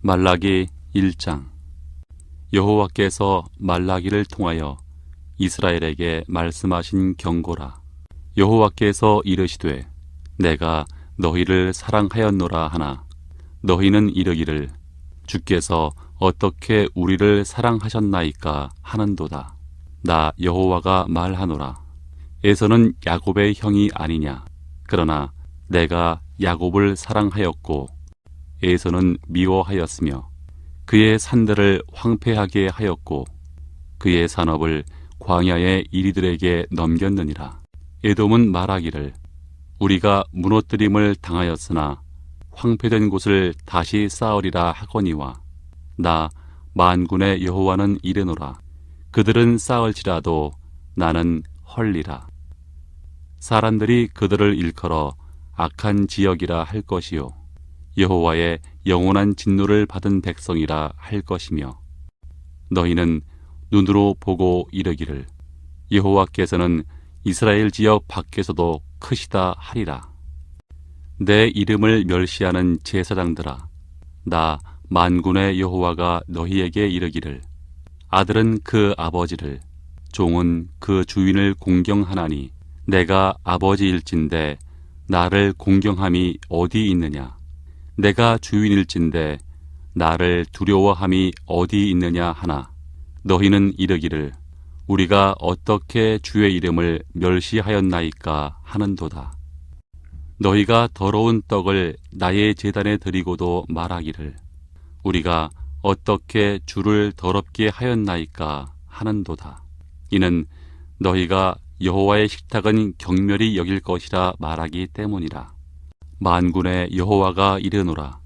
말라기 1장. 여호와께서 말라기를 통하여 이스라엘에게 말씀하신 경고라. 여호와께서 이르시되 내가 너희를 사랑하였노라 하나 너희는 이르기를 주께서 어떻게 우리를 사랑하셨나이까 하는도다. 나 여호와가 말하노라. 에서는 야곱의 형이 아니냐. 그러나 내가 야곱을 사랑하였고 에서는 미워하였으며 그의 산들을 황폐하게 하였고 그의 산업을 광야의 이리들에게 넘겼느니라. 에돔은 말하기를 우리가 무너뜨림을 당하였으나 황폐된 곳을 다시 쌓으리라 하거니와 나 만군의 여호와는 이르노라. 그들은 쌓을지라도 나는 헐리라. 사람들이 그들을 일컬어 악한 지역이라 할 것이요 여호와의 영원한 진노를 받은 백성이라 할 것이며 너희는 눈으로 보고 이르기를 여호와께서는 이스라엘 지역 밖에서도 크시다 하리라. 내 이름을 멸시하는 제사장들아, 나 만군의 여호와가 너희에게 이르기를 아들은 그 아버지를 종은 그 주인을 공경하나니 내가 아버지일진데 나를 공경함이 어디 있느냐. 내가 주인일진데 나를 두려워함이 어디 있느냐 하나 너희는 이르기를 우리가 어떻게 주의 이름을 멸시하였나이까 하는도다. 너희가 더러운 떡을 나의 제단에 드리고도 말하기를 우리가 어떻게 주를 더럽게 하였나이까 하는도다. 이는 너희가 여호와의 식탁은 경멸히 여길 것이라 말하기 때문이라. 만군의 여호와가 이르노라.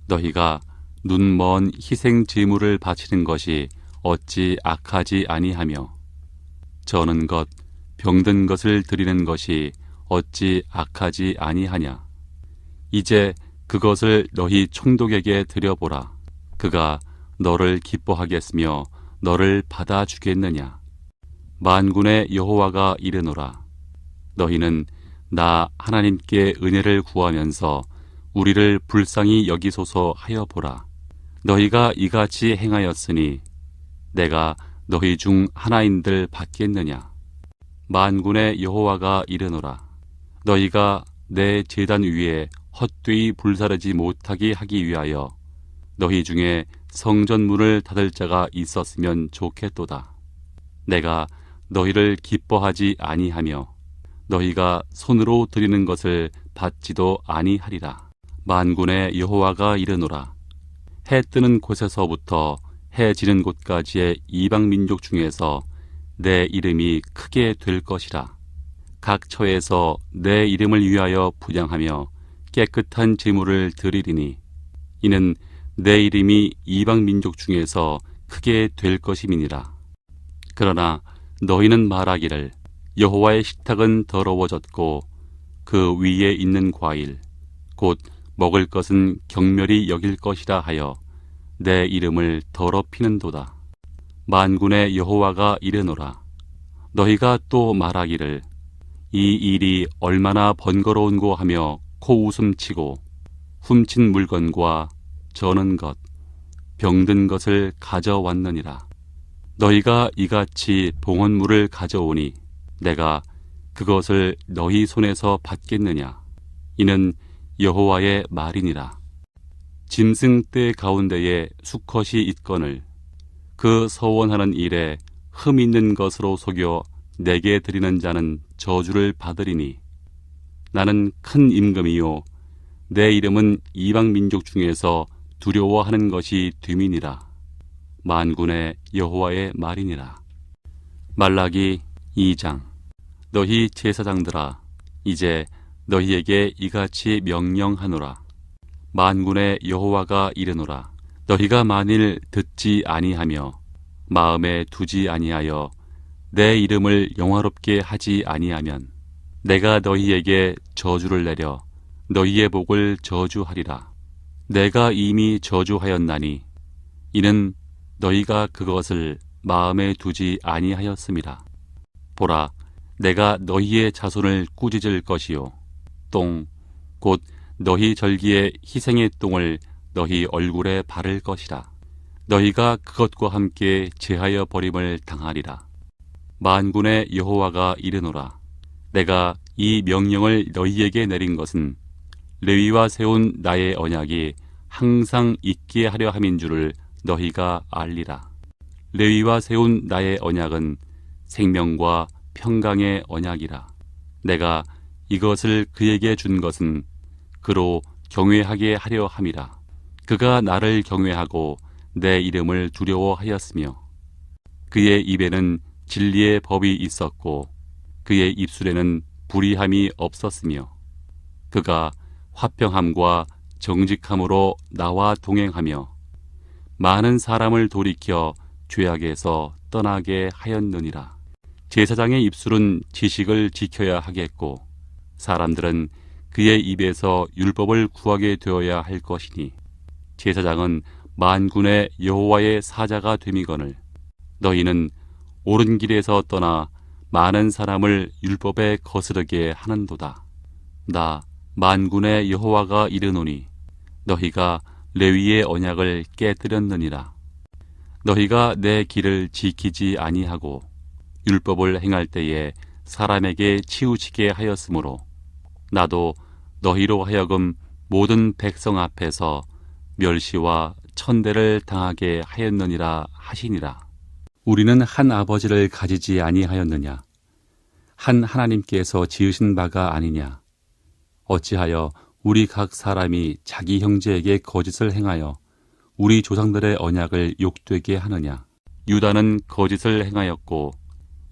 너희가 눈먼 희생 제물을 바치는 것이 어찌 악하지 아니하며 저는 것 병든 것을 드리는 것이 어찌 악하지 아니하냐. 이제 그것을 너희 총독에게 드려보라. 그가 너를 기뻐하겠으며 너를 받아주겠느냐. 만군의 여호와가 이르노라. 너희는 나 하나님께 은혜를 구하면서 우리를 불쌍히 여기소서 하여 보라. 너희가 이같이 행하였으니 내가 너희 중 하나인들 받겠느냐. 만군의 여호와가 이르노라. 너희가 내 제단 위에 헛되이 불사르지 못하게 하기 위하여 너희 중에 성전문을 닫을 자가 있었으면 좋겠도다. 내가 너희를 기뻐하지 아니하며 너희가 손으로 드리는 것을 받지도 아니하리라. 만군의 여호와가 이르노라. 해 뜨는 곳에서부터 해 지는 곳까지의 이방 민족 중에서 내 이름이 크게 될 것이라. 각 처에서 내 이름을 위하여 분향하며 깨끗한 제물을 드리리니 이는 내 이름이 이방 민족 중에서 크게 될 것임이니라. 그러나 너희는 말하기를 여호와의 식탁은 더러워졌고 그 위에 있는 과일 곧 먹을 것은 경멸히 여길 것이라 하여 내 이름을 더럽히는도다. 만군의 여호와가 이르노라. 너희가 또 말하기를 이 일이 얼마나 번거로운고 하며 코웃음치고 훔친 물건과 저는 것 병든 것을 가져왔느니라. 너희가 이같이 봉헌물을 가져오니 내가 그것을 너희 손에서 받겠느냐. 이는 여호와의 말이니라. 짐승 떼 가운데에 수컷이 있거늘 그 서원하는 일에 흠 있는 것으로 속여 내게 드리는 자는 저주를 받으리니 나는 큰 임금이요 내 이름은 이방 민족 중에서 두려워하는 것이 됨이니라. 만군의 여호와의 말이니라. 말라기 2장. 너희 제사장들아, 이제 너희에게 이같이 명령하노라. 만군의 여호와가 이르노라. 너희가 만일 듣지 아니하며 마음에 두지 아니하여 내 이름을 영화롭게 하지 아니하면 내가 너희에게 저주를 내려 너희의 복을 저주하리라. 내가 이미 저주하였나니 이는 너희가 그것을 마음에 두지 아니하였음이라. 보라, 내가 너희의 자손을 꾸짖을 것이요 똥 곧 너희 절기의 희생의 똥을 너희 얼굴에 바를 것이라. 너희가 그것과 함께 제하여 버림을 당하리라. 만군의 여호와가 이르노라. 내가 이 명령을 너희에게 내린 것은 레위와 세운 나의 언약이 항상 있게 하려 함인 줄을 너희가 알리라. 레위와 세운 나의 언약은 생명과 평강의 언약이라. 내가 이것을 그에게 준 것은 그로 경외하게 하려 함이라. 그가 나를 경외하고 내 이름을 두려워하였으며 그의 입에는 진리의 법이 있었고 그의 입술에는 불의함이 없었으며 그가 화평함과 정직함으로 나와 동행하며 많은 사람을 돌이켜 죄악에서 떠나게 하였느니라. 제사장의 입술은 지식을 지켜야 하겠고 사람들은 그의 입에서 율법을 구하게 되어야 할 것이니 제사장은 만군의 여호와의 사자가 됨이거늘 너희는 옳은 길에서 떠나 많은 사람을 율법에 거스르게 하는도다. 나 만군의 여호와가 이르노니 너희가 레위의 언약을 깨뜨렸느니라. 너희가 내 길을 지키지 아니하고 율법을 행할 때에 사람에게 치우치게 하였으므로 나도 너희로 하여금 모든 백성 앞에서 멸시와 천대를 당하게 하였느니라 하시니라. 우리는 한 아버지를 가지지 아니하였느냐? 한 하나님께서 지으신 바가 아니냐? 어찌하여 우리 각 사람이 자기 형제에게 거짓을 행하여 우리 조상들의 언약을 욕되게 하느냐? 유다는 거짓을 행하였고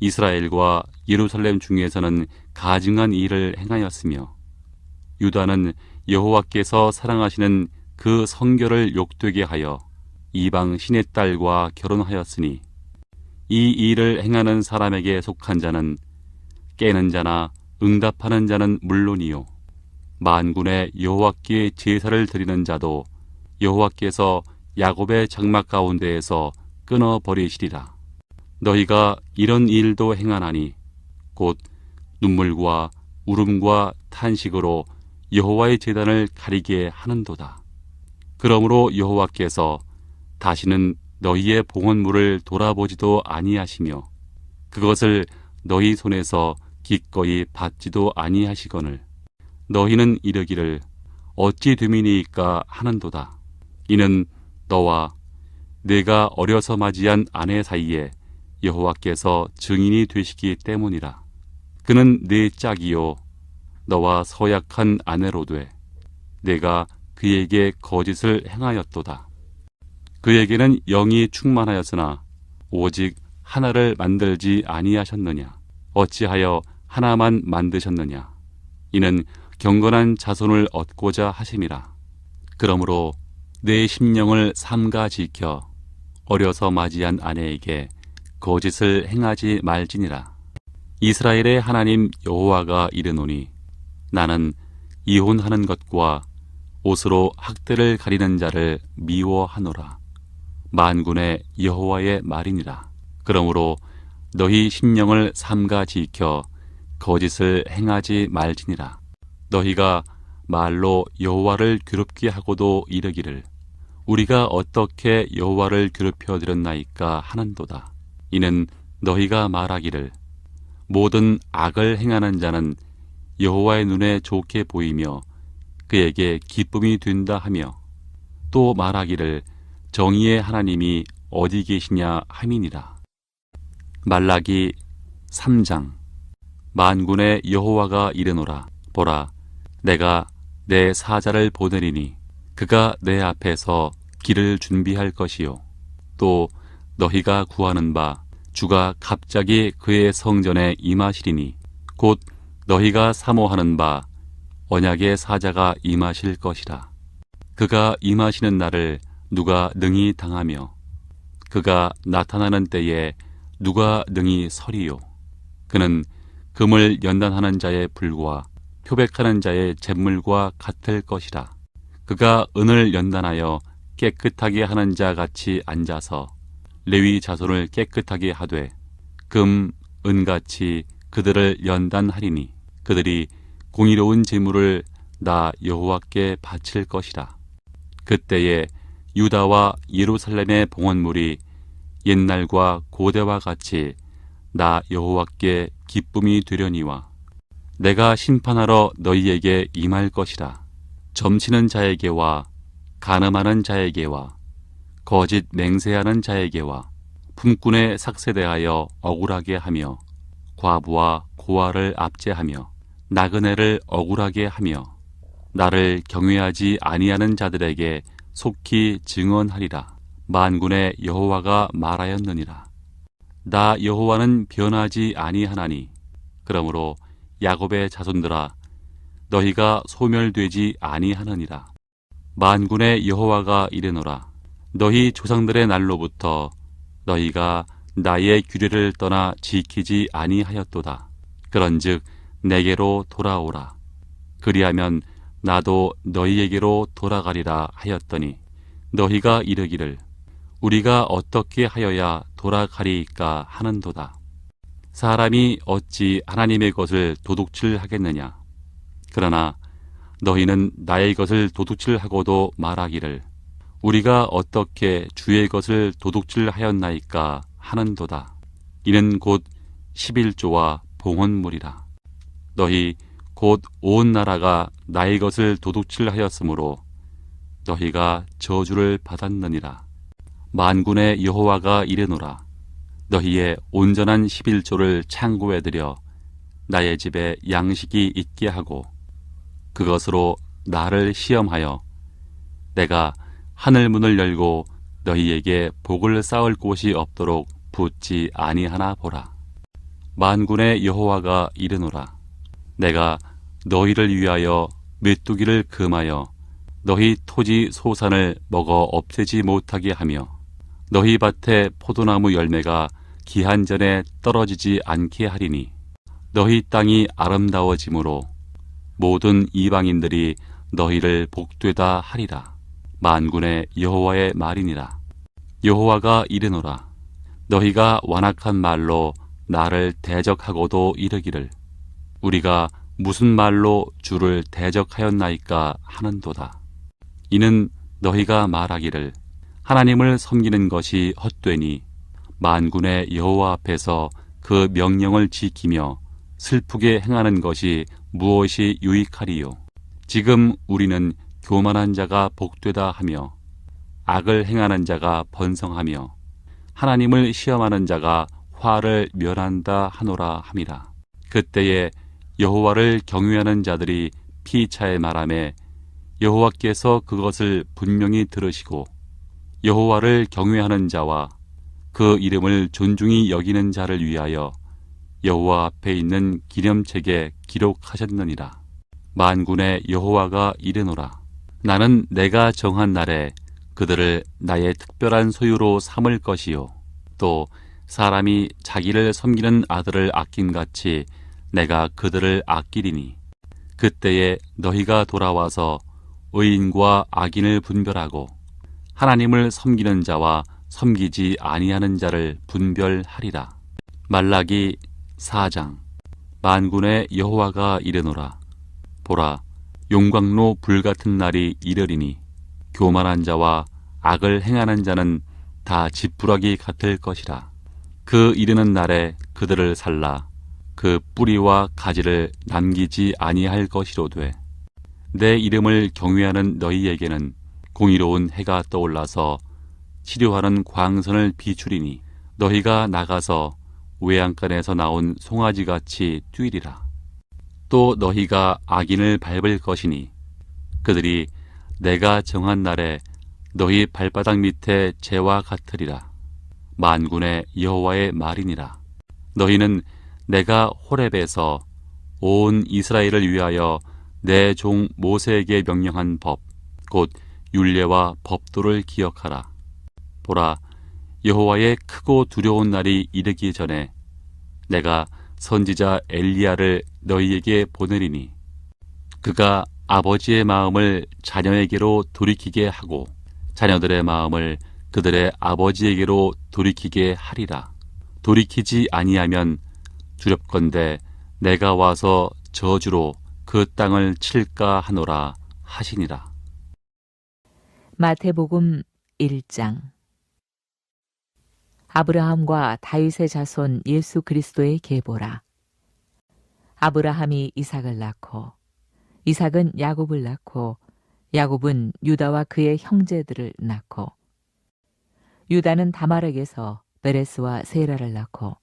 이스라엘과 예루살렘 중에서는 가증한 일을 행하였으며 유다는 여호와께서 사랑하시는 그 성결을 욕되게 하여 이방 신의 딸과 결혼하였으니 이 일을 행하는 사람에게 속한 자는 깨는 자나 응답하는 자는 물론이요 만군의 여호와께 제사를 드리는 자도 여호와께서 야곱의 장막 가운데에서 끊어버리시리라. 너희가 이런 일도 행하나니 곧 눈물과 울음과 탄식으로 여호와의 제단을 가리게 하는도다. 그러므로 여호와께서 다시는 너희의 봉헌물을 돌아보지도 아니하시며 그것을 너희 손에서 기꺼이 받지도 아니하시거늘 너희는 이르기를 어찌 됨이니이까 하는도다. 이는 너와 내가 어려서 맞이한 아내 사이에 여호와께서 증인이 되시기 때문이라. 그는 내 짝이요 너와 서약한 아내로 돼 내가 그에게 거짓을 행하였도다. 그에게는 영이 충만하였으나 오직 하나를 만들지 아니하셨느냐? 어찌하여 하나만 만드셨느냐? 이는 경건한 자손을 얻고자 하심이라. 그러므로 내 심령을 삼가 지켜 어려서 맞이한 아내에게 거짓을 행하지 말지니라. 이스라엘의 하나님 여호와가 이르노니 나는 이혼하는 것과 옷으로 학대를 가리는 자를 미워하노라. 만군의 여호와의 말이니라. 그러므로 너희 심령을 삼가 지켜 거짓을 행하지 말지니라. 너희가 말로 여호와를 괴롭게 하고도 이르기를 우리가 어떻게 여호와를 괴롭혀 드렸나이까 하는도다. 이는 너희가 말하기를 모든 악을 행하는 자는 여호와의 눈에 좋게 보이며 그에게 기쁨이 된다 하며 또 말하기를 정의의 하나님이 어디 계시냐 함이니라. 말라기 3장. 만군의 여호와가 이르노라. 보라, 내가 내 사자를 보내리니 그가 내 앞에서 길을 준비할 것이요 또 너희가 구하는 바 주가 갑자기 그의 성전에 임하시리니 곧 너희가 사모하는 바 언약의 사자가 임하실 것이라. 그가 임하시는 날을 누가 능히 당하며 그가 나타나는 때에 누가 능히 서리요. 그는 금을 연단하는 자의 불과 표백하는 자의 잿물과 같을 것이라. 그가 은을 연단하여 깨끗하게 하는 자 같이 앉아서 레위 자손을 깨끗하게 하되 금, 은같이 그들을 연단하리니 그들이 공의로운 제물을 나 여호와께 바칠 것이라. 그때에 유다와 예루살렘의 봉헌물이 옛날과 고대와 같이 나 여호와께 기쁨이 되려니와 내가 심판하러 너희에게 임할 것이라. 점치는 자에게와 간음하는 자에게와 거짓 맹세하는 자에게와 품꾼의 삭세 대하여 억울하게 하며 과부와 고아를 압제하며 나그네를 억울하게 하며 나를 경외하지 아니하는 자들에게 속히 증언하리라. 만군의 여호와가 말하였느니라. 나 여호와는 변하지 아니하나니 그러므로 야곱의 자손들아 너희가 소멸되지 아니하느니라. 만군의 여호와가 이르노라. 너희 조상들의 날로부터 너희가 나의 규례를 떠나 지키지 아니하였도다. 그런즉 내게로 돌아오라. 그리하면 나도 너희에게로 돌아가리라 하였더니 너희가 이르기를 우리가 어떻게 하여야 돌아가리이까 하는도다. 사람이 어찌 하나님의 것을 도둑질하겠느냐. 그러나 너희는 나의 것을 도둑질하고도 말하기를 우리가 어떻게 주의 것을 도둑질하였나이까 하는도다. 이는 곧 11조와 봉헌물이라. 너희 곧 온 나라가 나의 것을 도둑질하였으므로 너희가 저주를 받았느니라. 만군의 여호와가 이르노라. 너희의 온전한 11조를 창고에 들여 나의 집에 양식이 있게 하고 그것으로 나를 시험하여 내가 하늘 문을 열고 너희에게 복을 쌓을 곳이 없도록 붙지 아니하나 보라. 만군의 여호와가 이르노라. 내가 너희를 위하여 메뚜기를 금하여 너희 토지 소산을 먹어 없애지 못하게 하며 너희 밭에 포도나무 열매가 기한 전에 떨어지지 않게 하리니 너희 땅이 아름다워짐으로 모든 이방인들이 너희를 복되다 하리라. 만군의 여호와의 말이니라. 여호와가 이르노라. 너희가 완악한 말로 나를 대적하고도 이르기를 우리가 무슨 말로 주를 대적하였나이까 하는도다. 이는 너희가 말하기를 하나님을 섬기는 것이 헛되니 만군의 여호와 앞에서 그 명령을 지키며 슬프게 행하는 것이 무엇이 유익하리요. 지금 우리는 교만한 자가 복되다 하며 악을 행하는 자가 번성하며 하나님을 시험하는 자가 화를 면한다 하노라 함이라. 그때에 여호와를 경외하는 자들이 피차에 말하매 여호와께서 그것을 분명히 들으시고 여호와를 경외하는 자와 그 이름을 존중히 여기는 자를 위하여 여호와 앞에 있는 기념책에 기록하셨느니라. 만군의 여호와가 이르노라. 나는 내가 정한 날에 그들을 나의 특별한 소유로 삼을 것이요 또 사람이 자기를 섬기는 아들을 아낌같이 내가 그들을 아끼리니 그때에 너희가 돌아와서 의인과 악인을 분별하고 하나님을 섬기는 자와 섬기지 아니하는 자를 분별하리라. 말라기 4장. 만군의 여호와가 이르노라. 보라, 용광로 불같은 날이 이르리니 교만한 자와 악을 행하는 자는 다 지푸라기 같을 것이라. 그 이르는 날에 그들을 살라 그 뿌리와 가지를 남기지 아니할 것이로되 내 이름을 경외하는 너희에게는 공의로운 해가 떠올라서 치료하는 광선을 비추리니 너희가 나가서 외양간에서 나온 송아지같이 뛰리라. 또 너희가 악인을 밟을 것이니 그들이 내가 정한 날에 너희 발바닥 밑에 재와 같으리라. 만군의 여호와의 말이니라. 너희는 내가 호렙에서 온 이스라엘을 위하여 내 종 모세에게 명령한 법, 곧 율례와 법도를 기억하라. 보라, 여호와의 크고 두려운 날이 이르기 전에 내가 선지자 엘리야를 너희에게 보내리니 그가 아버지의 마음을 자녀에게로 돌이키게 하고 자녀들의 마음을 그들의 아버지에게로 돌이키게 하리라. 돌이키지 아니하면 두렵건대 내가 와서 저주로 그 땅을 칠까 하노라 하시니라. 마태복음 1장. 아브라함과 다윗의 자손 예수 그리스도의 계보라. 아브라함이 이삭을 낳고 이삭은 야곱을 낳고 야곱은 유다와 그의 형제들을 낳고 유다는 다말에게서 베레스와 세라를 낳고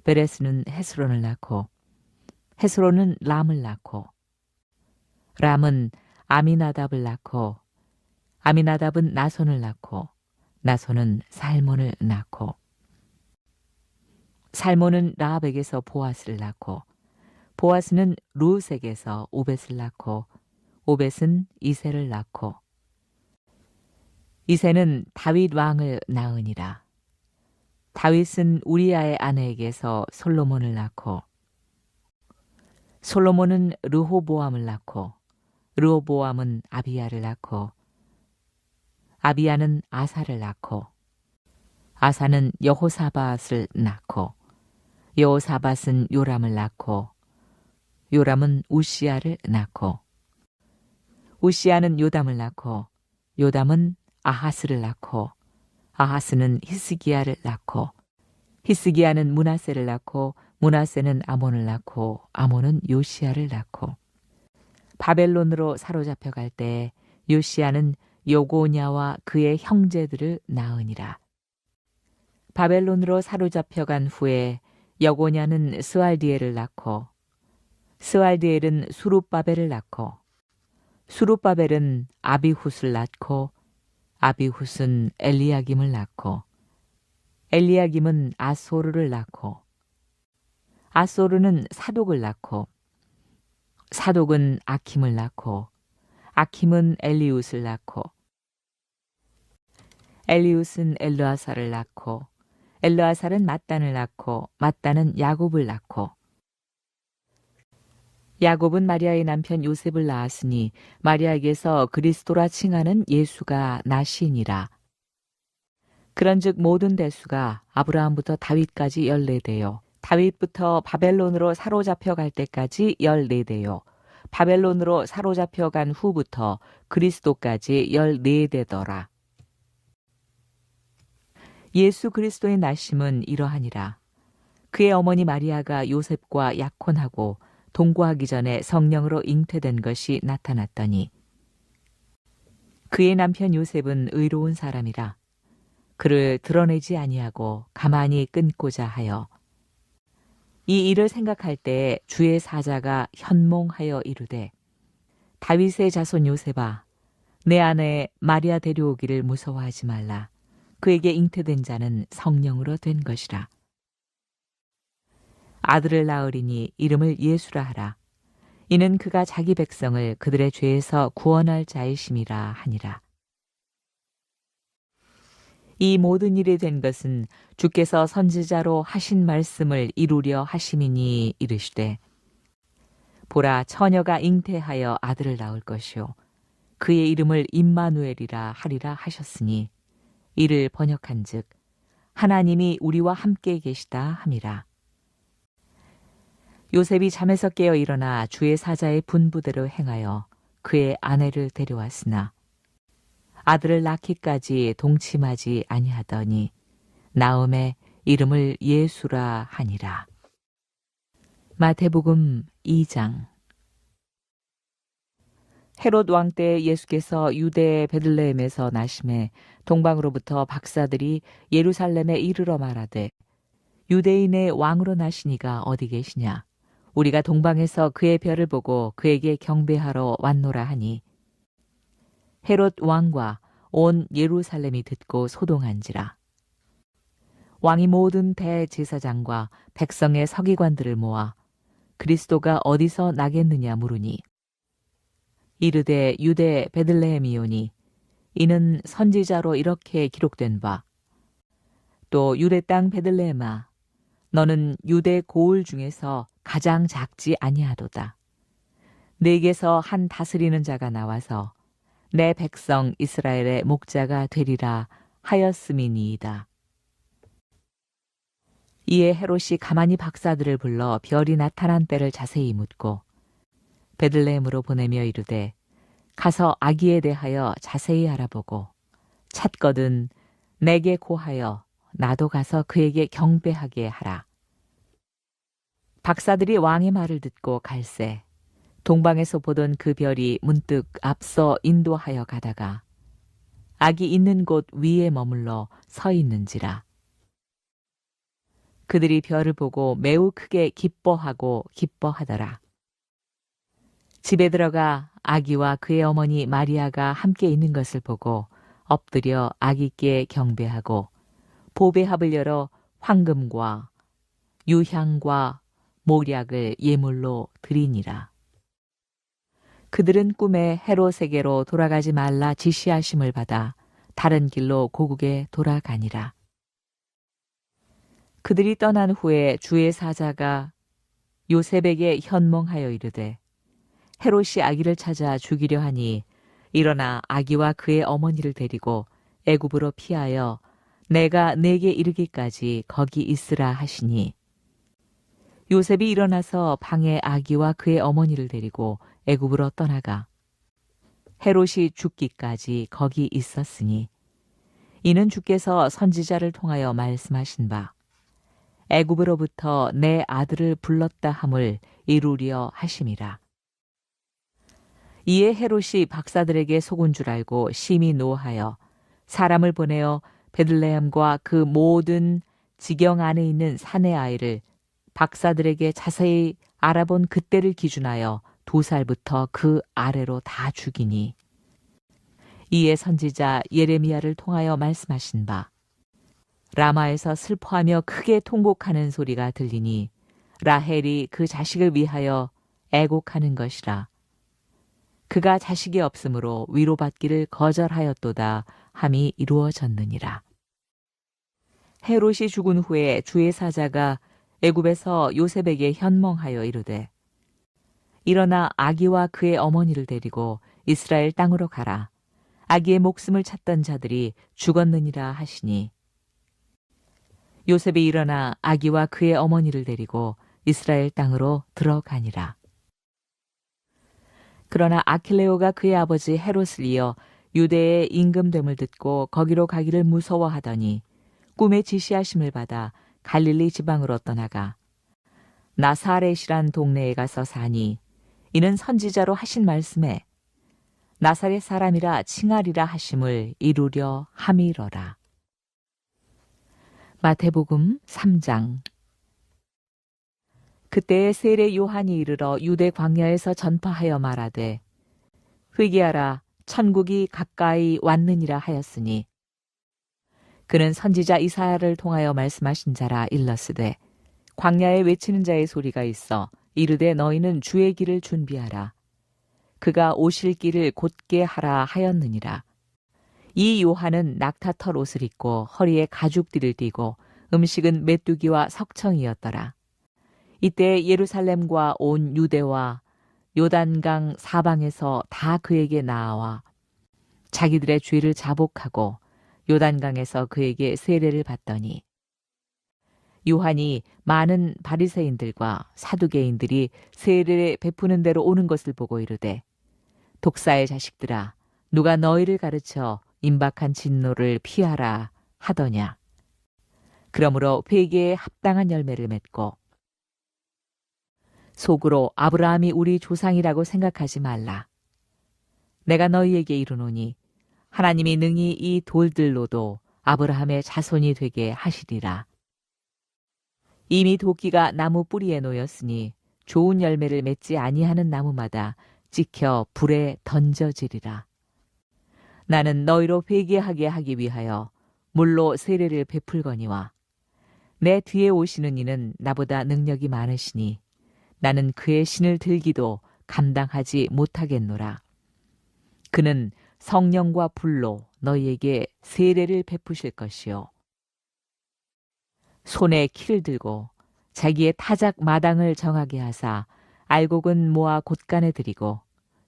베레스는 헤스론을 낳고 헤스론은 람을 낳고 람은 아미나답을 낳고 아미나답은 나손을 낳고 나손은 살몬을 낳고 살몬은 라합에게서 보아스를 낳고 보아스는 루색에서 오벳을 낳고 오벳은 이새를 낳고 이새는 다윗 왕을 낳으니라. 다윗은 우리아의 아내에게서 솔로몬을 낳고 솔로몬은 르호보암을 낳고 르호보암은 아비야를 낳고 아비야는 아사를 낳고 아사는 여호사밧을 낳고 여호사밧은 요람을 낳고 요람은 우시야를 낳고 우시야는 요담을 낳고 요담은 아하스를 낳고 아하스는 히스기야를 낳고 히스기야는 므낫세를 낳고 므낫세는 아몬을 낳고 아몬은 요시야를 낳고 바벨론으로 사로잡혀 갈 때 요시야는 요고냐와 그의 형제들을 낳으니라. 바벨론으로 사로잡혀 간 후에 여고냐는 스알디엘을 낳고 스알디엘은 수룹바벨을 낳고 수룹바벨은 아비훗을 낳고 아비훗은 엘리야김을 낳고 엘리야김은 아소르를 낳고 아소르는 사독을 낳고 사독은 아킴을 낳고 아킴은 엘리웃을 낳고 엘리웃은 엘르아살을 낳고 엘르아살은 mat단을 낳고 mat단은 야곱을 낳고 야곱은 마리아의 남편 요셉을 낳았으니 마리아에게서 그리스도라 칭하는 예수가 나시니라. 그런즉 모든 대수가 아브라함부터 다윗까지 14대요. 다윗부터 바벨론으로 사로잡혀 갈 때까지 14대요. 바벨론으로 사로잡혀 간 후부터 그리스도까지 14대더라. 예수 그리스도의 나심은 이러하니라. 그의 어머니 마리아가 요셉과 약혼하고 동거하기 전에 성령으로 잉태된 것이 나타났더니 그의 남편 요셉은 의로운 사람이라. 그를 드러내지 아니하고 가만히 끊고자 하여 이 일을 생각할 때에 주의 사자가 현몽하여 이르되 다윗의 자손 요셉아 내 아내 마리아 데려오기를 무서워하지 말라. 그에게 잉태된 자는 성령으로 된 것이라. 아들을 낳으리니 이름을 예수라 하라. 이는 그가 자기 백성을 그들의 죄에서 구원할 자이심이라 하니라. 이 모든 일이 된 것은 주께서 선지자로 하신 말씀을 이루려 하심이니 이르시되 보라 처녀가 잉태하여 아들을 낳을 것이요 그의 이름을 임마누엘이라 하리라 하셨으니 이를 번역한즉 하나님이 우리와 함께 계시다 함이라. 요셉이 잠에서 깨어 일어나 주의 사자의 분부대로 행하여 그의 아내를 데려왔으나 아들을 낳기까지 동침하지 아니하더니 나음에 이름을 예수라 하니라. 마태복음 2장. 헤롯 왕 때 예수께서 유대 베들레헴에서 나심에 동방으로부터 박사들이 예루살렘에 이르러 말하되 유대인의 왕으로 나시니가 어디 계시냐? 우리가 동방에서 그의 별을 보고 그에게 경배하러 왔노라 하니 헤롯 왕과 온 예루살렘이 듣고 소동한지라. 왕이 모든 대제사장과 백성의 서기관들을 모아 그리스도가 어디서 나겠느냐 물으니 이르되 유대 베들레헴이오니 이는 선지자로 이렇게 기록된 바 또 유대 땅 베들레헴아 너는 유대 고을 중에서 가장 작지 아니하도다. 네게서 한 다스리는 자가 나와서 내 백성 이스라엘의 목자가 되리라 하였음이니이다. 이에 헤롯이 가만히 박사들을 불러 별이 나타난 때를 자세히 묻고 베들레헴으로 보내며 이르되 가서 아기에 대하여 자세히 알아보고 찾거든 내게 고하여 나도 가서 그에게 경배하게 하라. 박사들이 왕의 말을 듣고 갈새 동방에서 보던 그 별이 문득 앞서 인도하여 가다가 아기 있는 곳 위에 머물러 서 있는지라. 그들이 별을 보고 매우 크게 기뻐하고 기뻐하더라. 집에 들어가 아기와 그의 어머니 마리아가 함께 있는 것을 보고 엎드려 아기께 경배하고 보배합을 열어 황금과 유향과 몰약을 예물로 드리니라. 그들은 꿈에 헤롯에게로 돌아가지 말라 지시하심을 받아 다른 길로 고국에 돌아가니라. 그들이 떠난 후에 주의 사자가 요셉에게 현몽하여 이르되 헤롯이 아기를 찾아 죽이려 하니 일어나 아기와 그의 어머니를 데리고 애굽으로 피하여 내가 내게 이르기까지 거기 있으라 하시니 요셉이 일어나서 방에 아기와 그의 어머니를 데리고 애굽으로 떠나가 헤롯이 죽기까지 거기 있었으니 이는 주께서 선지자를 통하여 말씀하신 바 애굽으로부터 내 아들을 불렀다 함을 이루려 하심이라. 이에 헤롯이 박사들에게 속은 줄 알고 심히 노하여 사람을 보내어 베들레헴과 그 모든 지경 안에 있는 산의 아이를 박사들에게 자세히 알아본 그때를 기준하여 2살부터 그 아래로 다 죽이니 이에 선지자 예레미야를 통하여 말씀하신 바 라마에서 슬퍼하며 크게 통곡하는 소리가 들리니 라헬이 그 자식을 위하여 애곡하는 것이라. 그가 자식이 없으므로 위로받기를 거절하였도다 함이 이루어졌느니라. 헤롯이 죽은 후에 주의 사자가 애굽에서 요셉에게 현몽하여 이르되 일어나 아기와 그의 어머니를 데리고 이스라엘 땅으로 가라. 아기의 목숨을 찾던 자들이 죽었느니라 하시니 요셉이 일어나 아기와 그의 어머니를 데리고 이스라엘 땅으로 들어가니라. 그러나 아킬레오가 그의 아버지 헤롯을 이어 유대의 임금됨을 듣고 거기로 가기를 무서워하더니 꿈에 지시하심을 받아 갈릴리 지방으로 떠나가 나사렛이란 동네에 가서 사니 이는 선지자로 하신 말씀에 나사렛 사람이라 칭하리라 하심을 이루려 함이러라. 마태복음 3장. 그때에 세례 요한이 이르러 유대 광야에서 전파하여 말하되 회개하라 천국이 가까이 왔느니라 하였으니 그는 선지자 이사야를 통하여 말씀하신 자라 일렀으되 광야에 외치는 자의 소리가 있어 이르되 너희는 주의 길을 준비하라. 그가 오실 길을 곧게 하라 하였느니라. 이 요한은 낙타털 옷을 입고 허리에 가죽띠를 띠고 음식은 메뚜기와 석청이었더라. 이때 예루살렘과 온 유대와 요단강 사방에서 다 그에게 나아와 자기들의 죄를 자복하고 요단강에서 그에게 세례를 받더니 요한이 많은 바리새인들과 사두개인들이 세례를 베푸는 대로 오는 것을 보고 이르되 독사의 자식들아 누가 너희를 가르쳐 임박한 진노를 피하라 하더냐. 그러므로 회개에 합당한 열매를 맺고 속으로 아브라함이 우리 조상이라고 생각하지 말라. 내가 너희에게 이르노니 하나님이 능히 이 돌들로도 아브라함의 자손이 되게 하시리라. 이미 도끼가 나무 뿌리에 놓였으니 좋은 열매를 맺지 아니하는 나무마다 찍혀 불에 던져지리라. 나는 너희로 회개하게 하기 위하여 물로 세례를 베풀거니와 내 뒤에 오시는 이는 나보다 능력이 많으시니 나는 그의 신을 들기도 감당하지 못하겠노라. 그는 성령과 불로 너희에게 세례를 베푸실 것이요 손에 키를 들고 자기의 타작 마당을 정하게 하사 알곡은 모아 곳간에 들이고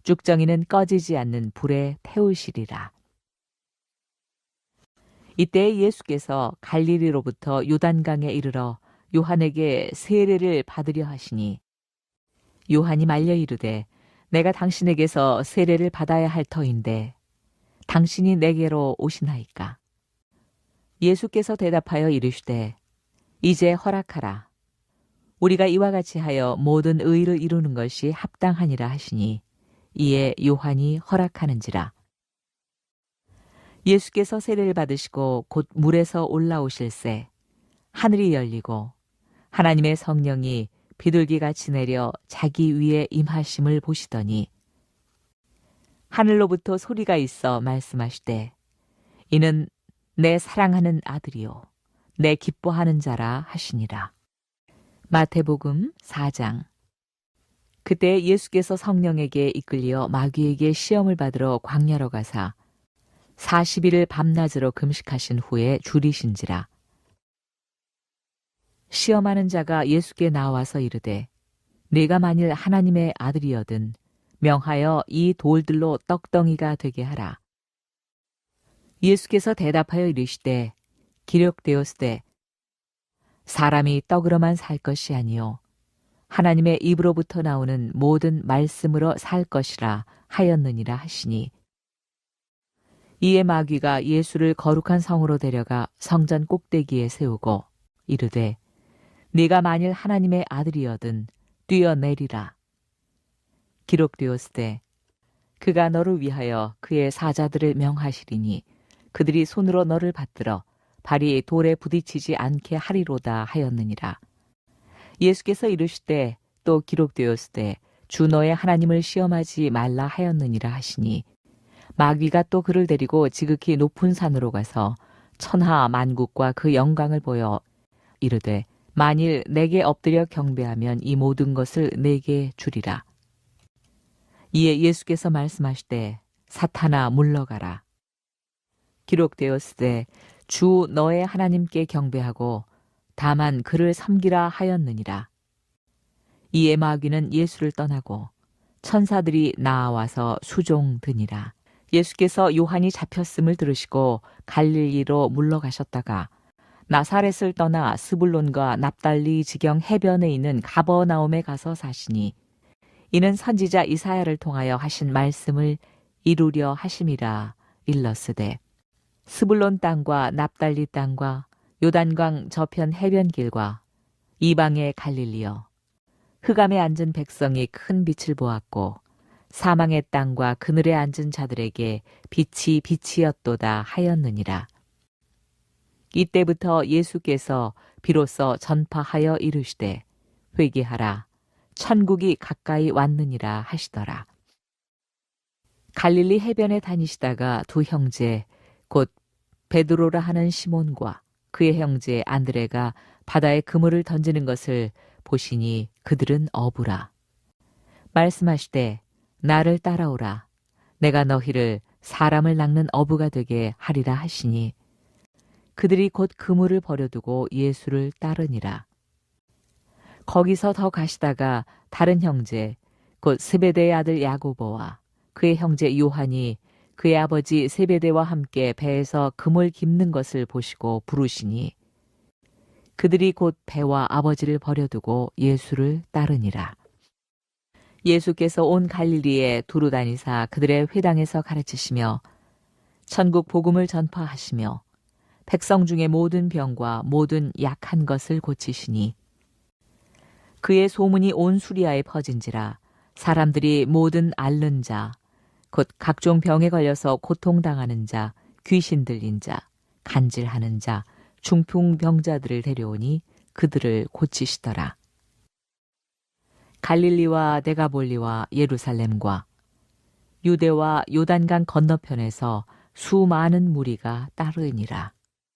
쭉정이는 꺼지지 않는 불에 태우시리라. 이때 예수께서 갈릴리로부터 요단강에 이르러 요한에게 세례를 받으려 하시니 요한이 말려 이르되 내가 당신에게서 세례를 받아야 할 터인데 당신이 내게로 오시나이까? 예수께서 대답하여 이르시되 이제 허락하라. 우리가 이와 같이 하여 모든 의를 이루는 것이 합당하니라 하시니 이에 요한이 허락하는지라. 예수께서 세례를 받으시고 곧 물에서 올라오실새 하늘이 열리고 하나님의 성령이 비둘기같이 내려 자기 위에 임하심을 보시더니 하늘로부터 소리가 있어 말씀하시되 이는 내 사랑하는 아들이요 내 기뻐하는 자라 하시니라. 마태복음 4장. 그때 예수께서 성령에게 이끌려 마귀에게 시험을 받으러 광야로 가사 40일을 밤낮으로 금식하신 후에 줄이신지라. 시험하는 자가 예수께 나와서 이르되 네가 만일 하나님의 아들이여든 명하여 이 돌들로 떡덩이가 되게 하라. 예수께서 대답하여 이르시되 기록되었으되 사람이 떡으로만 살 것이 아니요 하나님의 입으로부터 나오는 모든 말씀으로 살 것이라 하였느니라 하시니 이에 마귀가 예수를 거룩한 성으로 데려가 성전 꼭대기에 세우고 이르되 네가 만일 하나님의 아들이여든 뛰어내리라. 기록되었으되 그가 너를 위하여 그의 사자들을 명하시리니 그들이 손으로 너를 받들어 발이 돌에 부딪히지 않게 하리로다 하였느니라. 예수께서 이르시되 또 기록되었으되 주 너의 하나님을 시험하지 말라 하였느니라 하시니 마귀가 또 그를 데리고 지극히 높은 산으로 가서 천하 만국과 그 영광을 보여 이르되 만일 내게 엎드려 경배하면 이 모든 것을 내게 주리라. 이에 예수께서 말씀하시되 사탄아 물러가라. 기록되었으되 주 너의 하나님께 경배하고 다만 그를 섬기라 하였느니라. 이에 마귀는 예수를 떠나고 천사들이 나와서 수종드니라. 예수께서 요한이 잡혔음을 들으시고 갈릴리로 물러가셨다가 나사렛을 떠나 스불론과 납달리 지경 해변에 있는 가버나움에 가서 사시니 이는 선지자 이사야를 통하여 하신 말씀을 이루려 하심이라. 일렀으되 스불론 땅과 납달리 땅과 요단강 저편 해변길과 이방의 갈릴리여 흑암에 앉은 백성이 큰 빛을 보았고 사망의 땅과 그늘에 앉은 자들에게 빛이 빛이었도다 하였느니라. 이때부터 예수께서 비로소 전파하여 이르시되 회개하라 천국이 가까이 왔느니라 하시더라. 갈릴리 해변에 다니시다가 두 형제 곧 베드로라 하는 시몬과 그의 형제 안드레가 바다에 그물을 던지는 것을 보시니 그들은 어부라. 말씀하시되 나를 따라오라. 내가 너희를 사람을 낚는 어부가 되게 하리라 하시니 그들이 곧 그물을 버려두고 예수를 따르니라. 거기서 더 가시다가 다른 형제 곧 세베대의 아들 야고보와 그의 형제 요한이 그의 아버지 세베대와 함께 배에서 그물 깁는 것을 보시고 부르시니 그들이 곧 배와 아버지를 버려두고 예수를 따르니라. 예수께서 온 갈릴리에 두루 다니사 그들의 회당에서 가르치시며 천국 복음을 전파하시며 백성 중에 모든 병과 모든 약한 것을 고치시니 그의 소문이 온 수리아에 퍼진지라. 사람들이 모든 앓는 자 곧 각종 병에 걸려서 고통당하는 자, 귀신 들린 자, 간질하는 자, 중풍병자들을 데려오니 그들을 고치시더라. 갈릴리와 데가볼리와 예루살렘과 유대와 요단강 건너편에서 수많은 무리가 따르니라.